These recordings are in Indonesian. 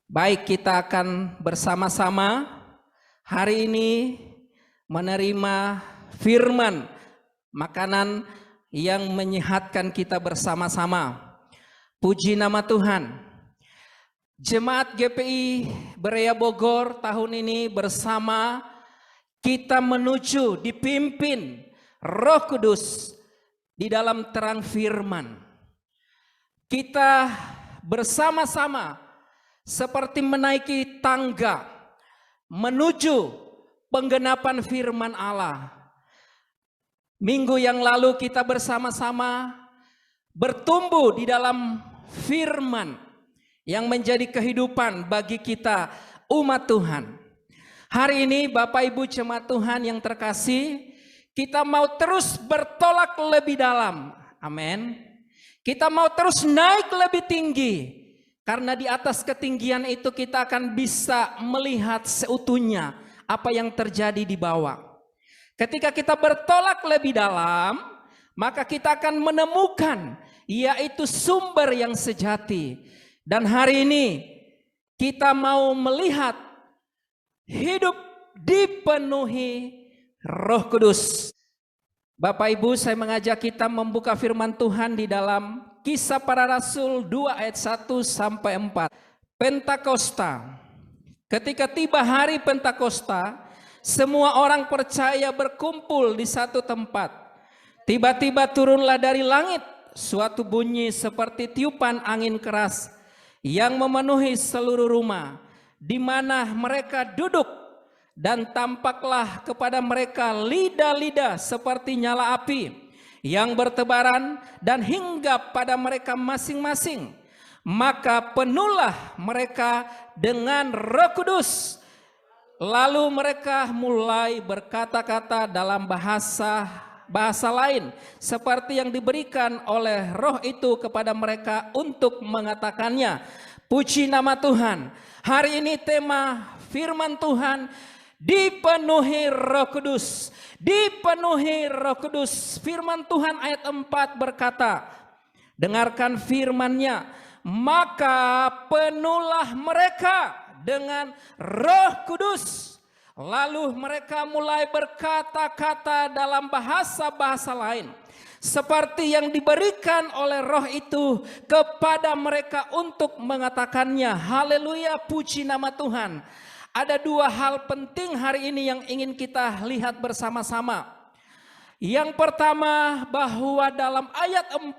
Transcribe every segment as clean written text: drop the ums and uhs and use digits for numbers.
Baik, kita akan bersama-sama hari ini menerima firman, makanan yang menyehatkan kita bersama-sama. Puji nama Tuhan. Jemaat GPI Berea Bogor tahun ini bersama kita menuju dipimpin Roh Kudus di dalam terang firman. Kita bersama-sama seperti menaiki tangga menuju penggenapan firman Allah. Minggu yang lalu kita bersama-sama bertumbuh di dalam firman yang menjadi kehidupan bagi kita umat Tuhan. Hari ini Bapak Ibu jemaat Tuhan yang terkasih, kita mau terus bertolak lebih dalam. Amin. Kita mau terus naik lebih tinggi. Karena di atas ketinggian itu kita akan bisa melihat seutuhnya apa yang terjadi di bawah. Ketika kita bertolak lebih dalam, maka kita akan menemukan yaitu sumber yang sejati. Dan hari ini kita mau melihat hidup dipenuhi Roh Kudus. Bapak Ibu, saya mengajak kita membuka firman Tuhan di dalam Kisah Para Rasul 2 ayat 1 sampai 4. Pentakosta. Ketika tiba hari Pentakosta, semua orang percaya berkumpul di satu tempat. Tiba-tiba turunlah dari langit suatu bunyi seperti tiupan angin keras yang memenuhi seluruh rumah di mana mereka duduk, dan tampaklah kepada mereka lidah-lidah seperti nyala api yang bertebaran dan hinggap pada mereka masing-masing. Maka penuhlah mereka dengan Roh Kudus. Lalu mereka mulai berkata-kata dalam bahasa lain seperti yang diberikan oleh Roh itu kepada mereka untuk mengatakannya. Puji nama Tuhan. Hari ini tema firman Tuhan, dipenuhi Roh Kudus. Dipenuhi Roh Kudus. Firman Tuhan ayat 4 berkata, dengarkan firman-Nya, maka penuhlah mereka dengan Roh Kudus. Lalu mereka mulai berkata-kata dalam bahasa lain seperti yang diberikan oleh Roh itu kepada mereka untuk mengatakannya. Haleluya, puji nama Tuhan. Ada dua hal penting hari ini yang ingin kita lihat bersama-sama. Yang pertama, bahwa dalam ayat 4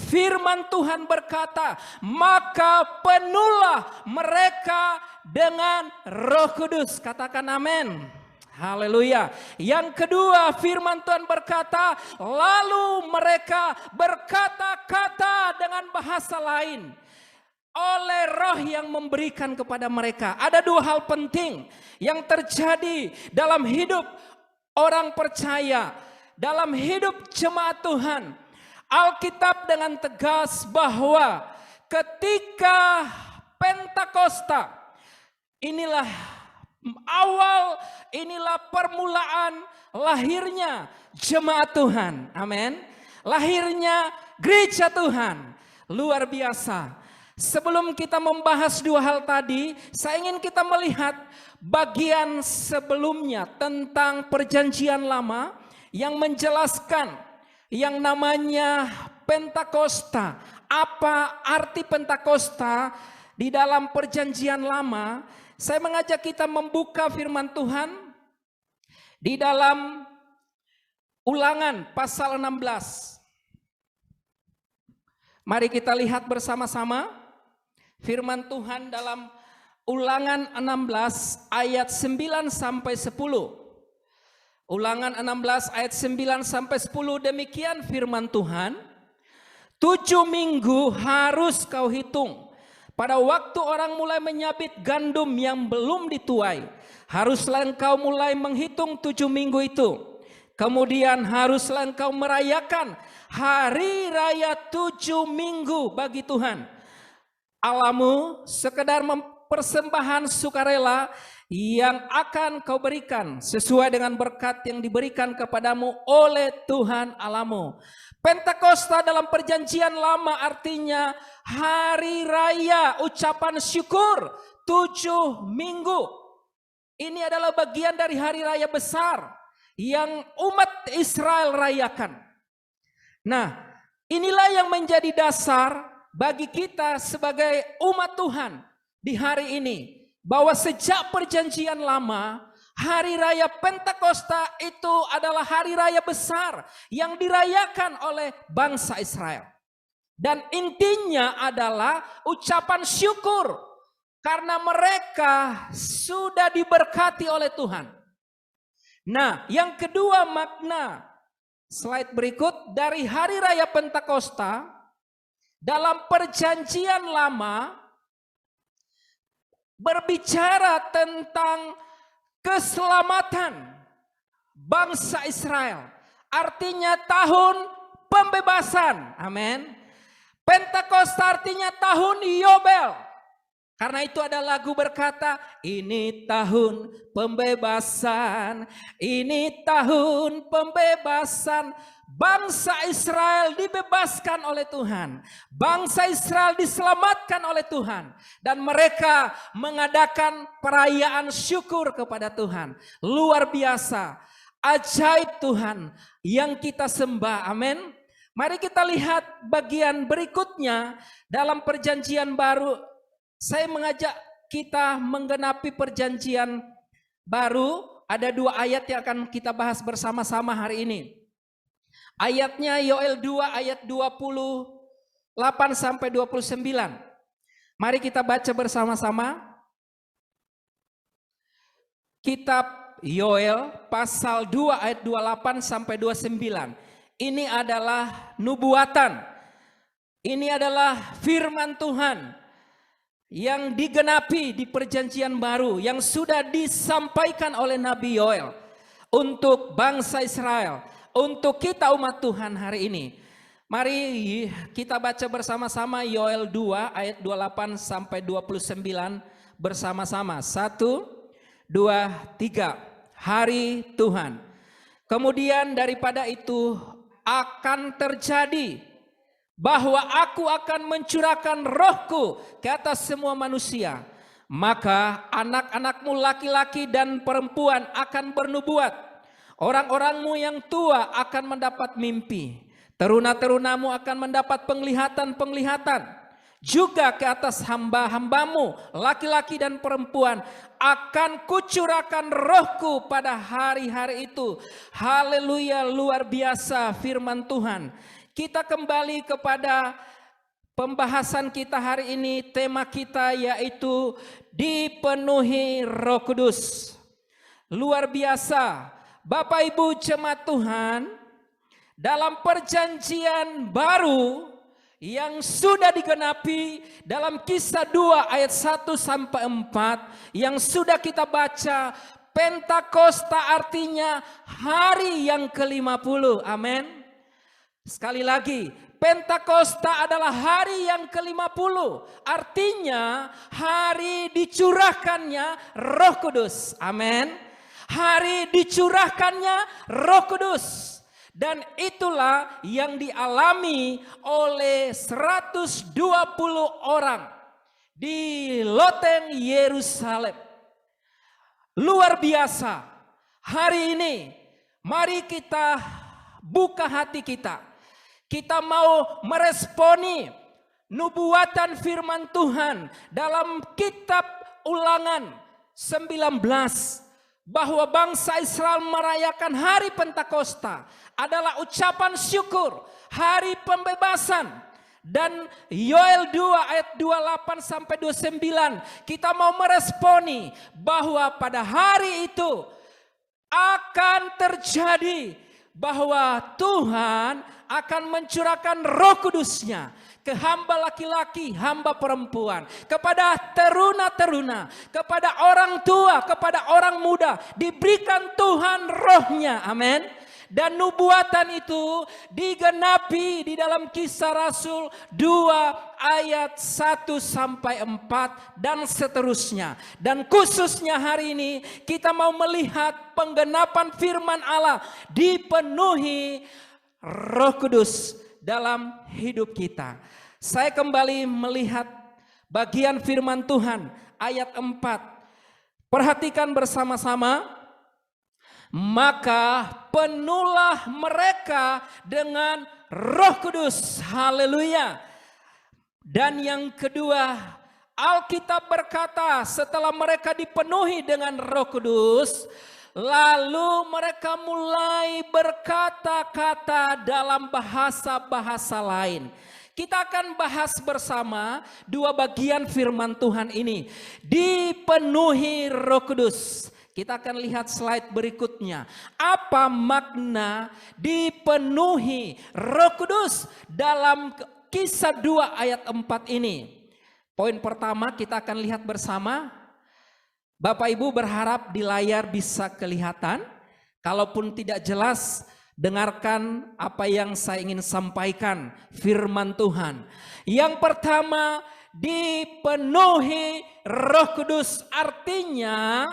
firman Tuhan berkata, maka penuhlah mereka dengan Roh Kudus. Katakan amin. Haleluya. Yang kedua, firman Tuhan berkata, lalu mereka berkata-kata dengan bahasa lain oleh Roh yang memberikan kepada mereka. Ada dua hal penting yang terjadi dalam hidup orang percaya, dalam hidup jemaat Tuhan. Alkitab dengan tegas bahwa ketika Pentakosta, inilah awal, inilah permulaan lahirnya jemaat Tuhan. Amin. Lahirnya gereja Tuhan. Luar biasa. Sebelum kita membahas dua hal tadi, saya ingin kita melihat bagian sebelumnya tentang perjanjian lama yang menjelaskan yang namanya Pentakosta. Apa arti Pentakosta di dalam perjanjian lama? Saya mengajak kita membuka firman Tuhan di dalam Ulangan pasal 16. Mari kita lihat bersama-sama. Firman Tuhan dalam Ulangan 16 ayat 9 sampai 10. Ulangan 16 ayat 9 sampai 10, demikian firman Tuhan. 7 minggu harus kau hitung. Pada waktu orang mulai menyabit gandum yang belum dituai, haruslah engkau mulai menghitung 7 minggu itu. Kemudian haruslah engkau merayakan hari raya 7 minggu bagi Tuhan Allahmu, sekedar persembahan sukarela yang akan kau berikan sesuai dengan berkat yang diberikan kepadamu oleh Tuhan Allahmu. Pentakosta dalam perjanjian lama artinya hari raya ucapan syukur 7 minggu. Ini adalah bagian dari hari raya besar yang umat Israel rayakan. Nah, inilah yang menjadi dasar bagi kita sebagai umat Tuhan di hari ini. Bahwa sejak perjanjian lama, hari raya Pentakosta itu adalah hari raya besar yang dirayakan oleh bangsa Israel. Dan intinya adalah ucapan syukur karena mereka sudah diberkati oleh Tuhan. Nah, yang kedua makna slide berikut dari hari raya Pentakosta dalam perjanjian lama berbicara tentang keselamatan bangsa Israel. Artinya tahun pembebasan. Amin. Pentakosta artinya tahun Yobel. Karena itu ada lagu berkata, ini tahun pembebasan, ini tahun pembebasan. Bangsa Israel dibebaskan oleh Tuhan. Bangsa Israel diselamatkan oleh Tuhan. Dan mereka mengadakan perayaan syukur kepada Tuhan. Luar biasa. Ajaib Tuhan yang kita sembah. Amin. Mari kita lihat bagian berikutnya dalam perjanjian baru. Saya mengajak kita menggenapi perjanjian baru. Ada 2 ayat yang akan kita bahas bersama-sama hari ini. Ayatnya Yoel 2 ayat 28 sampai 29. Mari kita baca bersama-sama. Kitab Yoel pasal 2 ayat 28 sampai 29. Ini adalah nubuatan. Ini adalah firman Tuhan yang digenapi di perjanjian baru yang sudah disampaikan oleh Nabi Yoel untuk bangsa Israel. Untuk kita umat Tuhan hari ini. Mari kita baca bersama-sama Yoel 2 ayat 28 sampai 29 bersama-sama. 1, 2, 3. Hari Tuhan. Kemudian daripada itu akan terjadi bahwa aku akan mencurahkan rohku ke atas semua manusia. Maka anak-anakmu laki-laki dan perempuan akan bernubuat. Orang-orangmu yang tua akan mendapat mimpi. Teruna-terunamu akan mendapat penglihatan-penglihatan. Juga ke atas hamba-hambamu, laki-laki dan perempuan, akan kucurahkan rohku pada hari-hari itu. Haleluya, luar biasa firman Tuhan. Kita kembali kepada pembahasan kita hari ini. Tema kita yaitu dipenuhi Roh Kudus. Luar biasa. Bapak Ibu jemaat Tuhan, dalam perjanjian baru yang sudah digenapi dalam Kisah 2 ayat 1 sampai 4 yang sudah kita baca, Pentakosta artinya hari yang ke-50. Amin. Sekali lagi, Pentakosta adalah hari yang ke-50. Artinya hari dicurahkannya Roh Kudus. Amin. Hari dicurahkannya Roh Kudus. Dan itulah yang dialami oleh 120 orang di loteng Yerusalem. Luar biasa. Hari ini mari kita buka hati kita. Kita mau meresponi nubuatan firman Tuhan dalam kitab Ulangan 19. Bahwa bangsa Israel merayakan hari Pentakosta adalah ucapan syukur, hari pembebasan. Dan Yoel 2 ayat 28 sampai 29 kita mau meresponi bahwa pada hari itu akan terjadi bahwa Tuhan akan mencurahkan Roh Kudus-Nya ke hamba laki-laki, hamba perempuan, kepada teruna-teruna, kepada orang tua, kepada orang muda, diberikan Tuhan Roh-Nya. Amin. Dan nubuatan itu digenapi di dalam Kisah Rasul 2 ayat 1 sampai 4 dan seterusnya. Dan khususnya hari ini kita mau melihat penggenapan firman Allah dipenuhi Roh Kudus dalam hidup kita. Saya kembali melihat bagian firman Tuhan ayat 4. Perhatikan bersama-sama. Maka penuhlah mereka dengan Roh Kudus. Haleluya. Dan yang kedua, Alkitab berkata setelah mereka dipenuhi dengan Roh Kudus, lalu mereka mulai berkata-kata dalam bahasa-bahasa lain. Kita akan bahas bersama dua bagian firman Tuhan ini. Dipenuhi Roh Kudus. Kita akan lihat slide berikutnya. Apa makna dipenuhi Roh Kudus dalam Kisah 2 ayat 4 ini? Poin pertama kita akan lihat bersama. Bapak Ibu berharap di layar bisa kelihatan. Kalaupun tidak jelas, dengarkan apa yang saya ingin sampaikan, firman Tuhan. Yang pertama, dipenuhi Roh Kudus artinya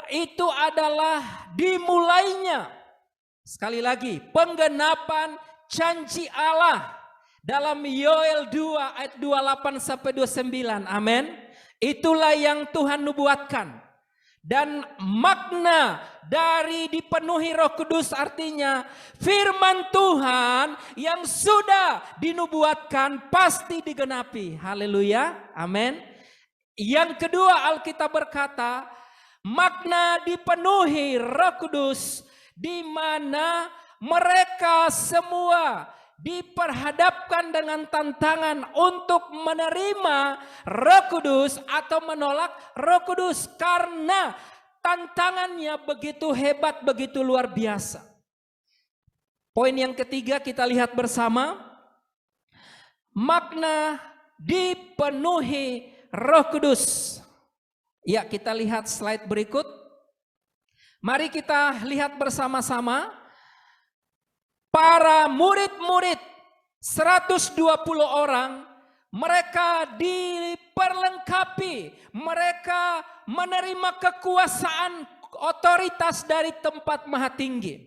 itu adalah dimulainya. Sekali lagi, penggenapan janji Allah dalam Yoel 2 ayat 28 sampai 29. Amin. Itulah yang Tuhan nubuatkan. Dan makna dari dipenuhi Roh Kudus artinya firman Tuhan yang sudah dinubuatkan pasti digenapi. Haleluya. Amin. Yang kedua, Alkitab berkata makna dipenuhi Roh Kudus di mana mereka semua diperhadapkan dengan tantangan untuk menerima Roh Kudus atau menolak Roh Kudus karena tantangannya begitu hebat, begitu luar biasa. Poin yang ketiga kita lihat bersama, makna dipenuhi Roh Kudus. Ya, kita lihat slide berikut. Mari kita lihat bersama-sama. Para murid-murid 120 orang, mereka diperlengkapi, mereka menerima kekuasaan otoritas dari tempat maha tinggi.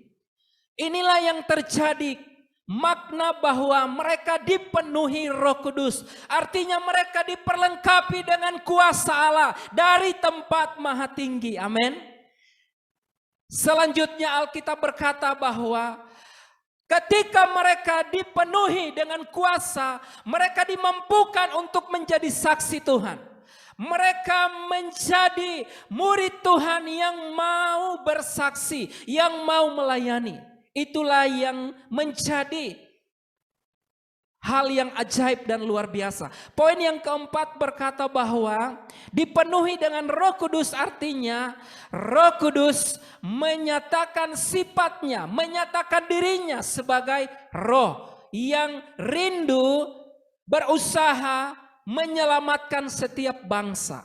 Inilah yang terjadi, makna bahwa mereka dipenuhi Roh Kudus. Artinya mereka diperlengkapi dengan kuasa Allah dari tempat maha tinggi. Amin. Selanjutnya Alkitab berkata bahwa ketika mereka dipenuhi dengan kuasa, mereka dimampukan untuk menjadi saksi Tuhan. Mereka menjadi murid Tuhan yang mau bersaksi, yang mau melayani. Itulah yang menjadi hal yang ajaib dan luar biasa. Poin yang keempat berkata bahwa dipenuhi dengan Roh Kudus artinya Roh Kudus menyatakan sifatnya, menyatakan dirinya sebagai roh yang rindu berusaha menyelamatkan setiap bangsa.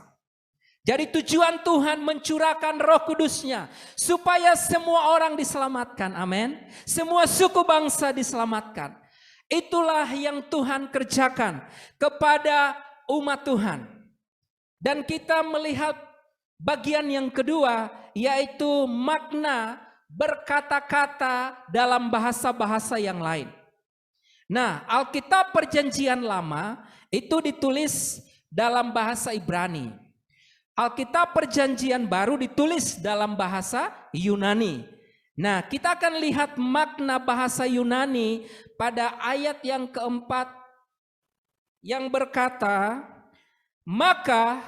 Jadi tujuan Tuhan mencurahkan Roh Kudusnya supaya semua orang diselamatkan. Amin. Semua suku bangsa diselamatkan. Itulah yang Tuhan kerjakan kepada umat Tuhan. Dan kita melihat bagian yang kedua, yaitu makna berkata-kata dalam bahasa-bahasa yang lain. Nah, Alkitab Perjanjian Lama itu ditulis dalam bahasa Ibrani. Alkitab Perjanjian Baru ditulis dalam bahasa Yunani. Nah, kita akan lihat makna bahasa Yunani pada ayat yang keempat yang berkata, maka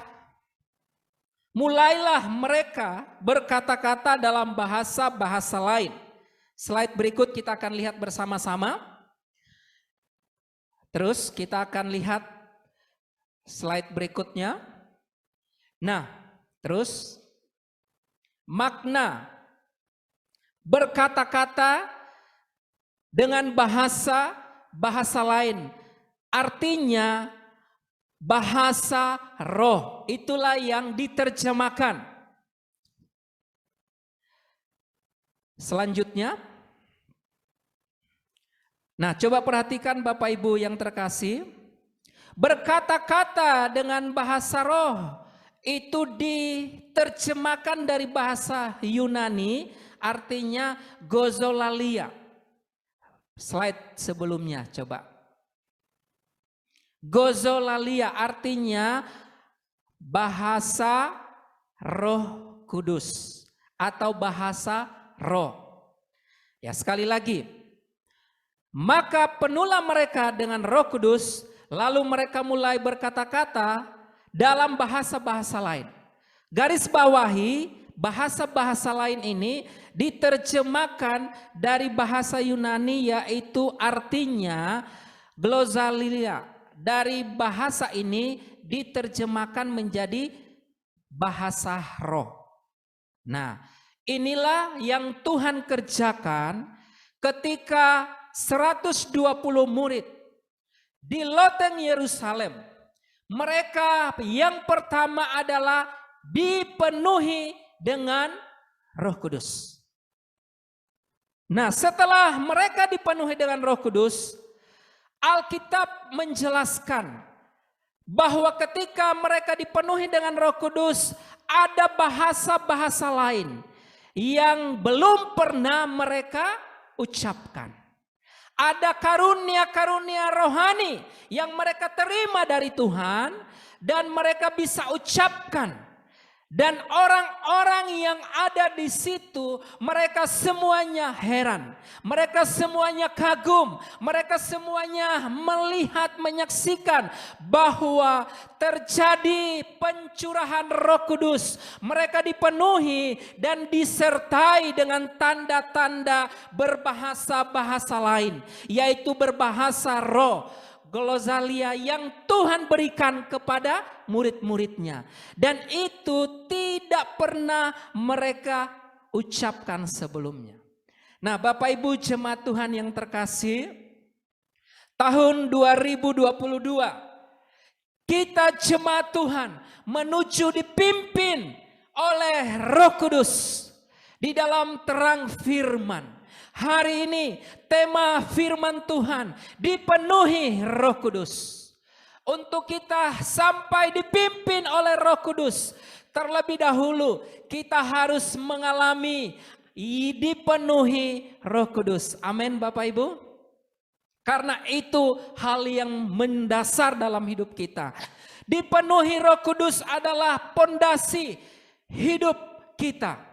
mulailah mereka berkata-kata dalam bahasa-bahasa lain. Slide berikut kita akan lihat bersama-sama. Terus kita akan lihat slide berikutnya. Nah, terus makna berkata-kata dengan bahasa lain. Artinya bahasa roh. Itulah yang diterjemahkan. Selanjutnya, nah coba perhatikan Bapak Ibu yang terkasih, berkata-kata dengan bahasa roh itu diterjemahkan dari bahasa Yunani, artinya gozolalia. Slide sebelumnya coba. Gozolalia artinya bahasa Roh Kudus atau bahasa roh. Ya, sekali lagi. Maka penuhlah mereka dengan Roh Kudus, lalu mereka mulai berkata-kata dalam bahasa-bahasa lain. Garis bawahi, bahasa-bahasa lain ini diterjemahkan dari bahasa Yunani, yaitu artinya glosalia. Dari bahasa ini diterjemahkan menjadi bahasa roh. Nah, inilah yang Tuhan kerjakan ketika 120 murid di loteng Yerusalem. Mereka yang pertama adalah dipenuhi dengan Roh Kudus. Nah, setelah mereka dipenuhi dengan Roh Kudus, Alkitab menjelaskan bahwa ketika mereka dipenuhi dengan Roh Kudus, ada bahasa-bahasa lain yang belum pernah mereka ucapkan. Ada karunia-karunia rohani yang mereka terima dari Tuhan dan mereka bisa ucapkan. Dan orang-orang yang ada di situ, mereka semuanya heran, mereka semuanya kagum, mereka semuanya melihat, menyaksikan bahwa terjadi pencurahan Roh Kudus. Mereka dipenuhi dan disertai dengan tanda-tanda berbahasa-bahasa lain, yaitu berbahasa roh. Glosalia yang Tuhan berikan kepada murid-muridnya. Dan itu tidak pernah mereka ucapkan sebelumnya. Nah, Bapak Ibu jemaat Tuhan yang terkasih, tahun 2022 kita jemaat Tuhan menuju dipimpin oleh Roh Kudus di dalam terang firman. Hari ini tema firman Tuhan dipenuhi Roh Kudus. Untuk kita sampai dipimpin oleh Roh Kudus, terlebih dahulu kita harus mengalami dipenuhi Roh Kudus. Amin Bapak Ibu. Karena itu hal yang mendasar dalam hidup kita. Dipenuhi Roh Kudus adalah pondasi hidup kita.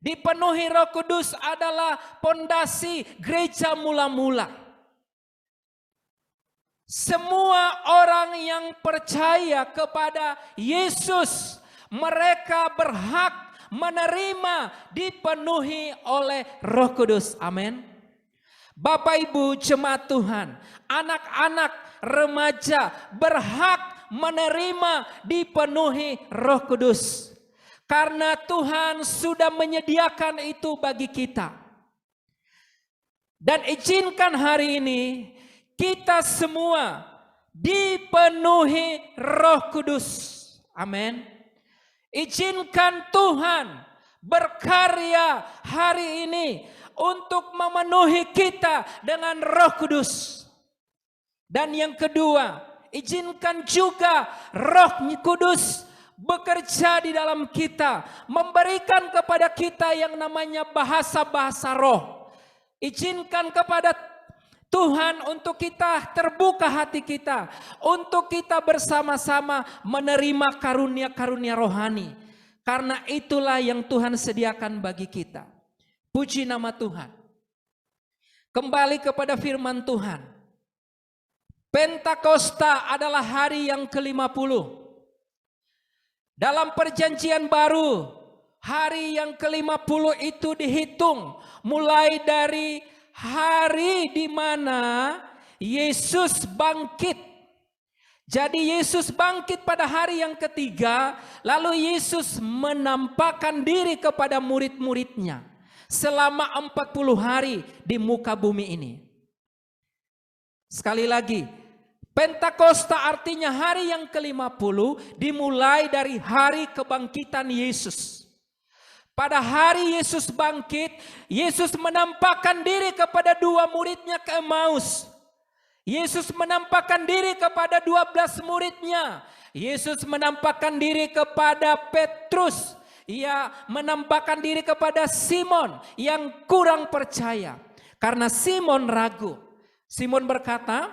Dipenuhi Roh Kudus adalah pondasi gereja mula-mula. Semua orang yang percaya kepada Yesus, mereka berhak menerima dipenuhi oleh Roh Kudus. Amin. Bapak Ibu jemaat Tuhan, anak-anak remaja berhak menerima dipenuhi Roh Kudus. Karena Tuhan sudah menyediakan itu bagi kita. Dan izinkan hari ini kita semua dipenuhi Roh Kudus. Amin. Izinkan Tuhan berkarya hari ini untuk memenuhi kita dengan Roh Kudus. Dan yang kedua, izinkan juga Roh Kudus bekerja di dalam kita, memberikan kepada kita yang namanya bahasa-bahasa roh. Izinkan kepada Tuhan untuk kita terbuka hati kita, untuk kita bersama-sama menerima karunia-karunia rohani. Karena itulah yang Tuhan sediakan bagi kita. Puji nama Tuhan. Kembali kepada firman Tuhan. Pentakosta adalah hari yang ke-50. Dalam perjanjian baru, hari yang ke-50 itu dihitung mulai dari hari di mana Yesus bangkit. Jadi Yesus bangkit pada hari yang ketiga, lalu Yesus menampakkan diri kepada murid-muridnya selama 40 hari di muka bumi ini. Sekali lagi, Pentakosta artinya hari yang ke-50 dimulai dari hari kebangkitan Yesus. Pada hari Yesus bangkit, Yesus menampakkan diri kepada 2 muridnya ke Emmaus. Yesus menampakkan diri kepada 12 muridnya. Yesus menampakkan diri kepada Petrus. Ia menampakkan diri kepada Simon yang kurang percaya. Karena Simon ragu. Simon berkata,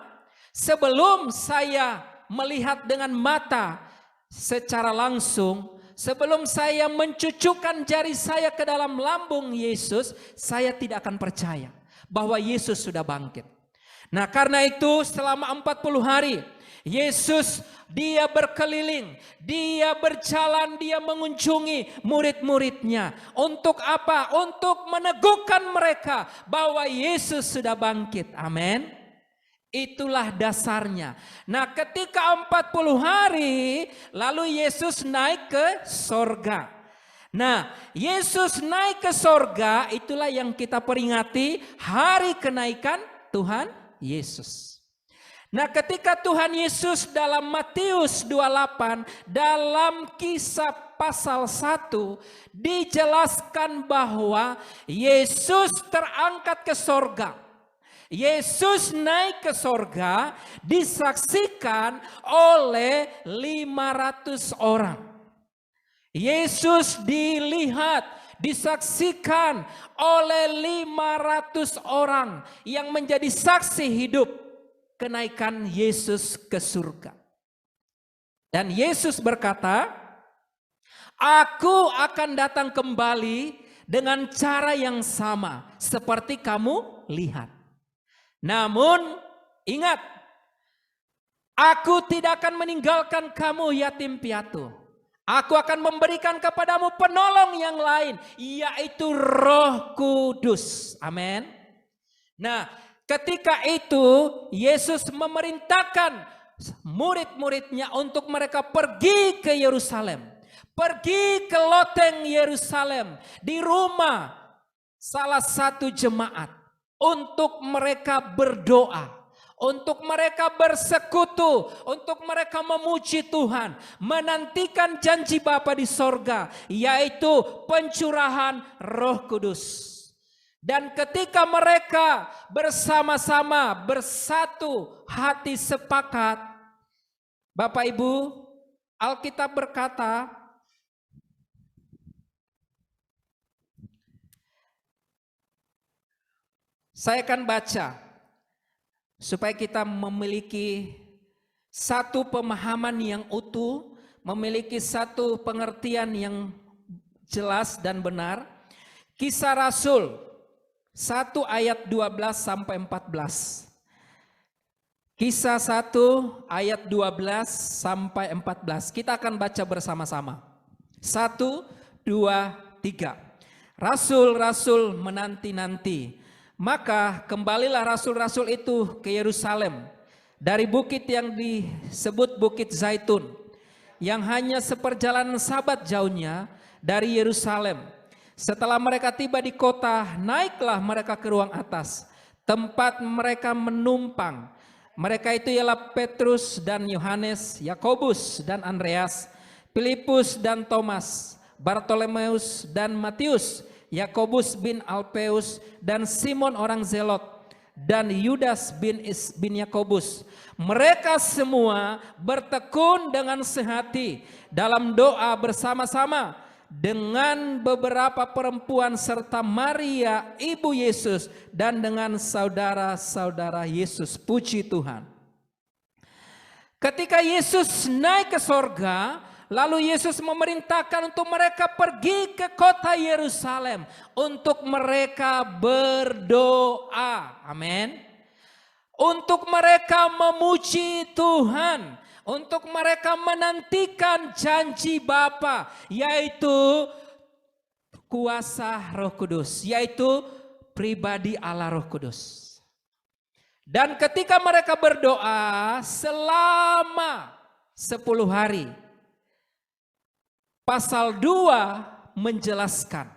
sebelum saya melihat dengan mata secara langsung, sebelum saya mencucukkan jari saya ke dalam lambung Yesus, saya tidak akan percaya bahwa Yesus sudah bangkit. Nah, karena itu selama 40 hari Yesus dia berkeliling, dia berjalan, dia mengunjungi murid-muridnya. Untuk apa? Untuk meneguhkan mereka bahwa Yesus sudah bangkit. Amin. Itulah dasarnya. Nah, ketika 40 hari, lalu Yesus naik ke sorga. Nah, Yesus naik ke sorga, itulah yang kita peringati hari kenaikan Tuhan Yesus. Nah, ketika Tuhan Yesus dalam Matius 28, dalam Kisah pasal 1, dijelaskan bahwa Yesus terangkat ke sorga. Yesus naik ke sorga disaksikan oleh 500 orang. Yesus dilihat, disaksikan oleh 500 orang yang menjadi saksi hidup kenaikan Yesus ke surga. Dan Yesus berkata, aku akan datang kembali dengan cara yang sama seperti kamu lihat. Namun ingat, aku tidak akan meninggalkan kamu yatim piatu. Aku akan memberikan kepadamu penolong yang lain, yaitu Roh Kudus. Amin. Nah, ketika itu Yesus memerintahkan murid-muridnya untuk mereka pergi ke Yerusalem. Pergi ke loteng Yerusalem di rumah salah satu jemaat. Untuk mereka berdoa, untuk mereka bersekutu, untuk mereka memuji Tuhan. Menantikan janji Bapa di sorga, yaitu pencurahan Roh Kudus. Dan ketika mereka bersama-sama bersatu hati sepakat, Bapak Ibu, Alkitab berkata, saya akan baca supaya kita memiliki satu pemahaman yang utuh, memiliki satu pengertian yang jelas dan benar. Kisah Rasul 1 ayat 12 sampai 14. Kisah 1 ayat 12 sampai 14. Kita akan baca bersama-sama. 1, 2, 3. Rasul-rasul menanti-nanti. Maka kembalilah rasul-rasul itu ke Yerusalem dari bukit yang disebut Bukit Zaitun, yang hanya seperjalanan sabat jauhnya dari Yerusalem. Setelah mereka tiba di kota, naiklah mereka ke ruang atas, tempat mereka menumpang. Mereka itu ialah Petrus dan Yohanes, Yakobus dan Andreas, Filipus dan Thomas, Bartolomeus dan Matius, Yakobus bin Alpeus dan Simon orang Zelot, dan Yudas bin Yakobus. Mereka semua bertekun dengan sehati dalam doa bersama-sama dengan beberapa perempuan serta Maria ibu Yesus dan dengan saudara-saudara Yesus. Puji Tuhan. Ketika Yesus naik ke sorga, lalu Yesus memerintahkan untuk mereka pergi ke kota Yerusalem untuk mereka berdoa. Amin. Untuk mereka memuji Tuhan, untuk mereka menantikan janji Bapa, yaitu kuasa Roh Kudus, yaitu pribadi Allah Roh Kudus. Dan ketika mereka berdoa selama 10 hari, pasal 2 menjelaskan,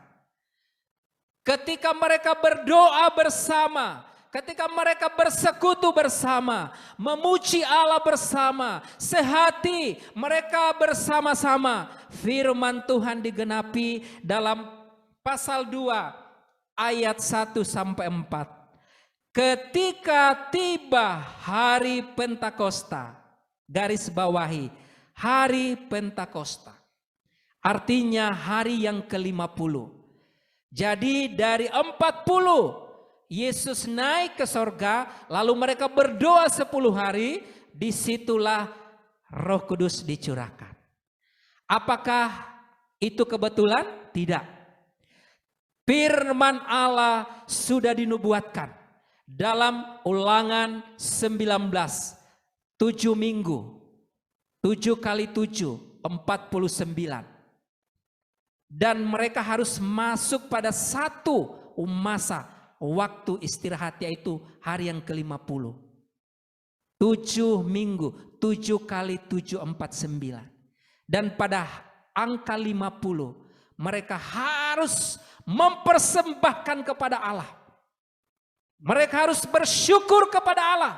ketika mereka berdoa bersama, ketika mereka bersekutu bersama, memuji Allah bersama, sehati mereka bersama-sama, firman Tuhan digenapi dalam pasal 2 ayat 1 sampai 4. Ketika tiba hari Pentakosta, garis bawahi, hari Pentakosta. Artinya hari yang ke-50. Jadi dari 40 Yesus naik ke sorga, lalu mereka berdoa 10 hari, disitulah Roh Kudus dicurahkan. Apakah itu kebetulan? Tidak. Firman Allah sudah dinubuatkan dalam Ulangan 19, 7 minggu, 7 kali 7, 49. Dan mereka harus masuk pada satu masa waktu istirahat, yaitu hari yang ke-50. 7 minggu, 7 kali 7, 49. Dan pada angka 50, mereka harus mempersembahkan kepada Allah. Mereka harus bersyukur kepada Allah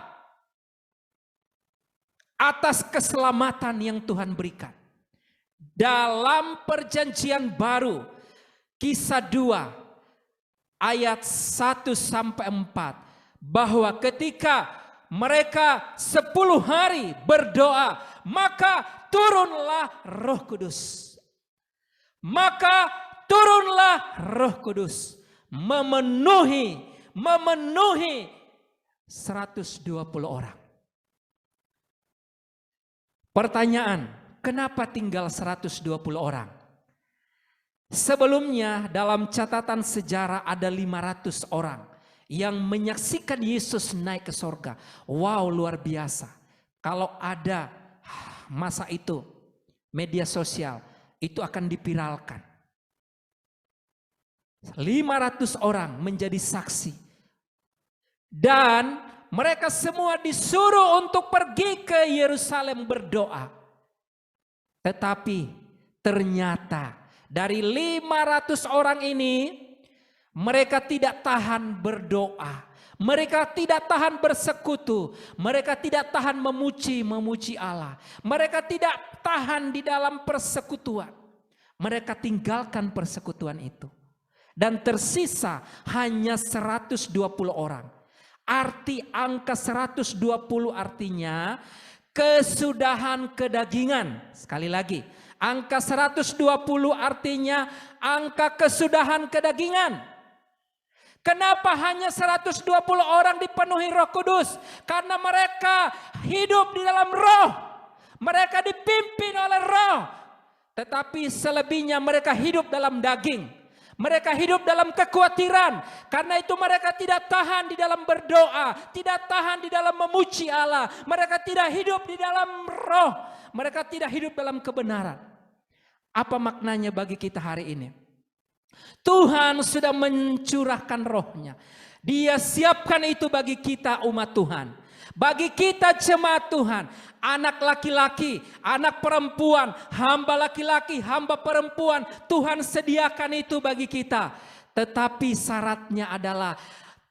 atas keselamatan yang Tuhan berikan. Dalam perjanjian baru, Kisah 2 ayat 1 sampai 4, bahwa ketika mereka 10 hari berdoa, maka turunlah Roh Kudus. Maka turunlah Roh Kudus memenuhi 120 orang. Pertanyaan, kenapa tinggal 120 orang? Sebelumnya dalam catatan sejarah ada 500 orang yang menyaksikan Yesus naik ke sorga. Wow, luar biasa. Kalau ada masa itu media sosial, itu akan dipiralkan. 500 orang menjadi saksi. Dan mereka semua disuruh untuk pergi ke Yerusalem berdoa. Tetapi ternyata dari 500 orang ini, mereka tidak tahan berdoa. Mereka tidak tahan bersekutu. Mereka tidak tahan memuji Allah. Mereka tidak tahan di dalam persekutuan. Mereka tinggalkan persekutuan itu. Dan tersisa hanya 120 orang. Arti angka 120 artinya kesudahan kedagingan. Sekali lagi, angka 120 artinya angka kesudahan kedagingan. Kenapa hanya 120 orang dipenuhi Roh Kudus? Karena mereka hidup di dalam Roh. Mereka dipimpin oleh Roh. Tetapi selebihnya mereka hidup dalam daging. Mereka hidup dalam kekhawatiran. Karena itu mereka tidak tahan di dalam berdoa. Tidak tahan di dalam memuji Allah. Mereka tidak hidup di dalam Roh. Mereka tidak hidup dalam kebenaran. Apa maknanya bagi kita hari ini? Tuhan sudah mencurahkan Roh-Nya. Dia siapkan itu bagi kita umat Tuhan. Bagi kita jemaat Tuhan. Anak laki-laki, anak perempuan, hamba laki-laki, hamba perempuan. Tuhan sediakan itu bagi kita. Tetapi syaratnya adalah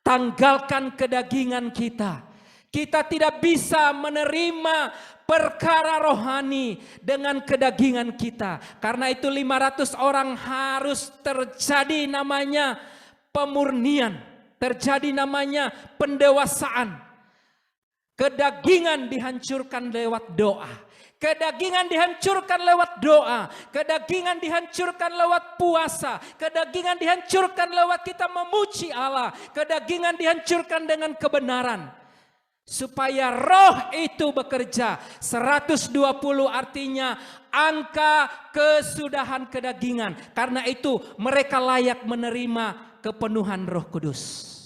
tanggalkan kedagingan kita. Kita tidak bisa menerima perkara rohani dengan kedagingan kita. Karena itu 500 orang harus terjadi namanya pemurnian. Terjadi namanya pendewasaan. Kedagingan dihancurkan lewat doa. Kedagingan dihancurkan lewat doa. Kedagingan dihancurkan lewat puasa. Kedagingan dihancurkan lewat kita memuji Allah. Kedagingan dihancurkan dengan kebenaran. Supaya roh itu bekerja. 120 artinya angka kesudahan kedagingan. Karena itu mereka layak menerima kepenuhan Roh Kudus.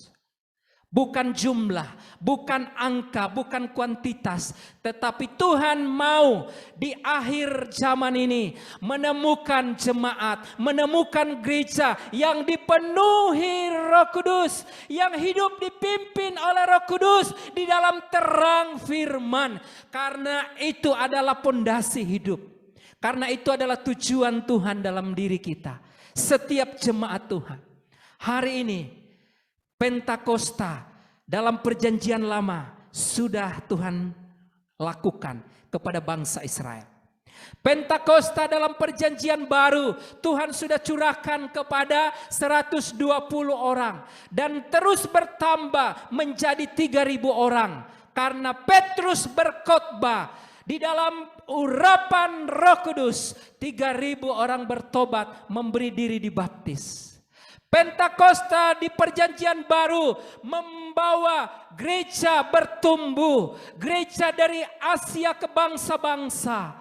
Bukan jumlah, bukan angka, bukan kuantitas. Tetapi Tuhan mau di akhir zaman ini menemukan jemaat, menemukan gereja yang dipenuhi Roh Kudus. Yang hidup dipimpin oleh Roh Kudus di dalam terang firman. Karena itu adalah pondasi hidup. Karena itu adalah tujuan Tuhan dalam diri kita. Setiap jemaat Tuhan. Hari ini Pentakosta dalam perjanjian lama sudah Tuhan lakukan kepada bangsa Israel. Pentakosta dalam perjanjian baru Tuhan sudah curahkan kepada 120 orang dan terus bertambah menjadi 3.000 orang karena Petrus berkhotbah di dalam urapan Roh Kudus. 3.000 orang bertobat, memberi diri dibaptis. Pentakosta di perjanjian baru membawa gereja bertumbuh, gereja dari Asia ke bangsa-bangsa.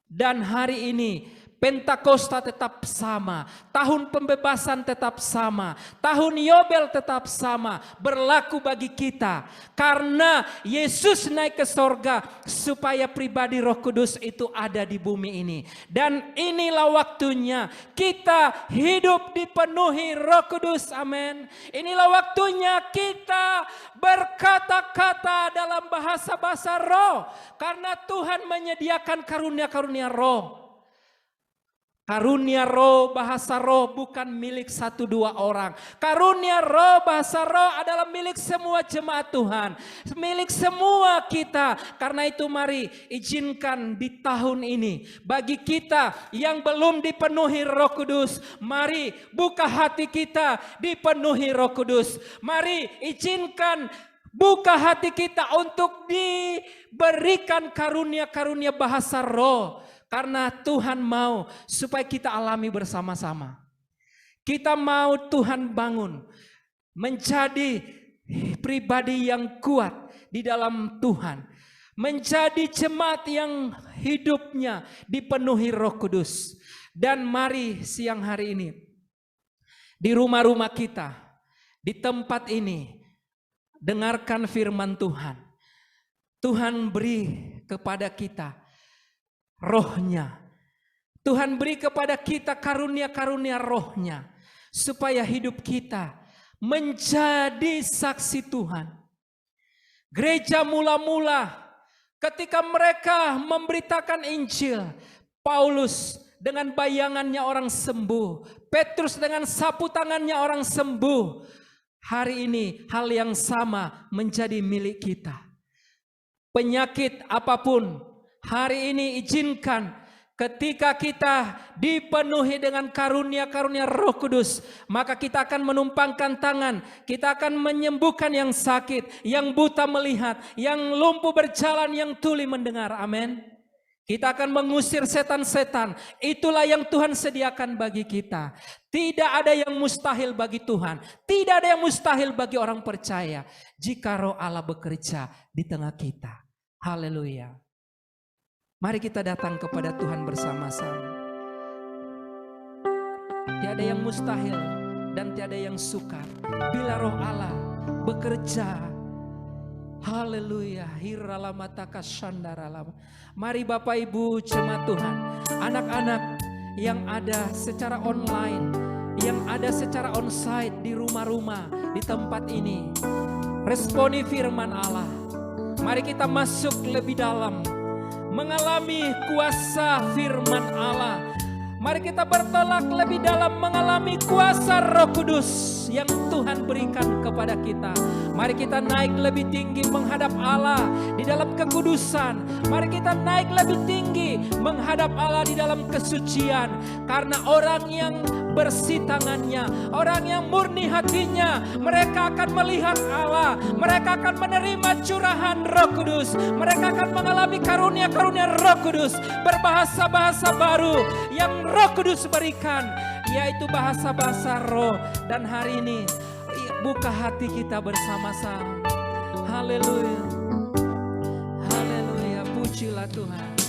Dan hari ini Pentakosta tetap sama, tahun pembebasan tetap sama, tahun Yobel tetap sama, berlaku bagi kita. Karena Yesus naik ke sorga supaya pribadi Roh Kudus itu ada di bumi ini. Dan inilah waktunya kita hidup dipenuhi Roh Kudus, amin. Inilah waktunya kita berkata-kata dalam bahasa-bahasa roh. Karena Tuhan menyediakan karunia-karunia roh. Karunia roh, bahasa roh bukan milik 1-2 orang. Karunia roh, bahasa roh adalah milik semua jemaat Tuhan. Milik semua kita. Karena itu mari izinkan di tahun ini. Bagi kita yang belum dipenuhi Roh Kudus. Mari buka hati kita dipenuhi Roh Kudus. Mari izinkan buka hati kita untuk diberikan karunia-karunia bahasa roh. Karena Tuhan mau supaya kita alami bersama-sama. Kita mau Tuhan bangun menjadi pribadi yang kuat di dalam Tuhan. Menjadi jemaat yang hidupnya dipenuhi Roh Kudus. Dan mari siang hari ini di rumah-rumah kita, di tempat ini, dengarkan firman Tuhan. Tuhan beri kepada kita rohnya. Tuhan beri kepada kita karunia-karunia rohnya. Supaya hidup kita menjadi saksi Tuhan. Gereja mula-mula ketika mereka memberitakan Injil. Paulus dengan bayangannya orang sembuh. Petrus dengan sapu tangannya orang sembuh. Hari ini hal yang sama menjadi milik kita. Penyakit apapun, hari ini izinkan ketika kita dipenuhi dengan karunia-karunia Roh Kudus, maka kita akan menumpangkan tangan, kita akan menyembuhkan yang sakit, yang buta melihat, yang lumpuh berjalan, yang tuli mendengar. Amin. Kita akan mengusir setan-setan. Itulah yang Tuhan sediakan bagi kita. Tidak ada yang mustahil bagi Tuhan. Tidak ada yang mustahil bagi orang percaya jika Roh Allah bekerja di tengah kita. Haleluya. Mari kita datang kepada Tuhan bersama-sama. Tiada yang mustahil dan tiada yang sukar bila Roh Allah bekerja. Haleluya. Mari Bapak Ibu jemaat Tuhan, anak-anak yang ada secara online, yang ada secara onsite di rumah-rumah, di tempat ini, responi firman Allah. Mari kita masuk lebih dalam, mengalami kuasa firman Allah. Mari kita bertolak lebih dalam, mengalami kuasa Roh Kudus yang Tuhan berikan kepada kita. Mari kita naik lebih tinggi menghadap Allah di dalam kekudusan. Mari kita naik lebih tinggi menghadap Allah di dalam kesucian. Karena orang yang bersih tangannya, orang yang murni hatinya, mereka akan melihat Allah. Mereka akan menerima curahan Roh Kudus. Mereka akan mengalami karunia-karunia Roh Kudus, berbahasa-bahasa baru yang Roh Kudus berikan, yaitu bahasa-bahasa roh. Dan hari ini buka hati kita bersama-sama. Haleluya. Haleluya. Pujilah Tuhan.